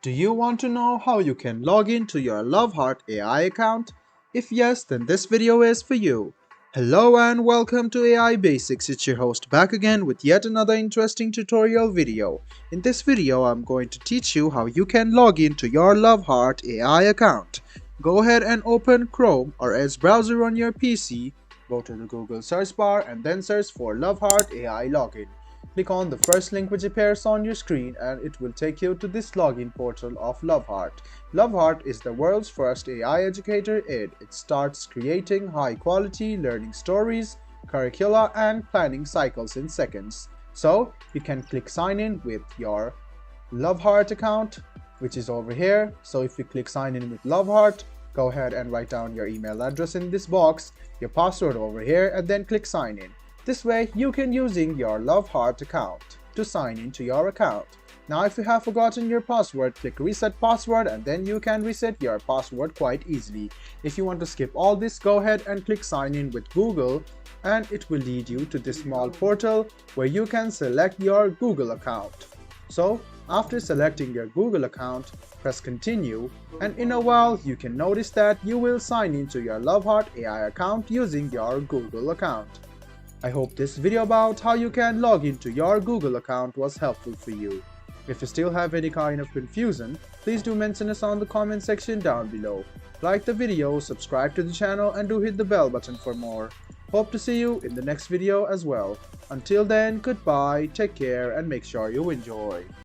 Do you want to know how you can log in to your Heart AI account? If yes, then this video is for you. Hello and welcome to AI Basics. It's your host back again with yet another interesting tutorial video. In this video, I'm going to teach you how you can log in to your Heart AI account. Go ahead and open Chrome or Edge browser on your PC. Go to the Google search bar and then search for Heart AI login. Click on the first link which appears on your screen and it will take you to this login portal of Heart. Heart is the world's first AI educator aid. It starts creating high-quality learning stories, curricula, and planning cycles in seconds. So you can click sign in with your Heart account, which is over here. So if you click sign in with Heart, go ahead and write down your email address in this box, your password over here, and then click sign in. This way, you can using your Heart account to sign into your account. Now, if you have forgotten your password, click reset password and then you can reset your password quite easily. If you want to skip all this, go ahead and click sign in with Google and it will lead you to this small portal where you can select your Google account. So, after selecting your Google account, press continue and in a while you can notice that you will sign into your Heart AI account using your Google account. I hope this video about how you can log into your Google account was helpful for you. If you still have any kind of confusion, please do mention us on the comment section down below. Like the video, subscribe to the channel and do hit the bell button for more. Hope to see you in the next video as well. Until then, goodbye, take care and make sure you enjoy.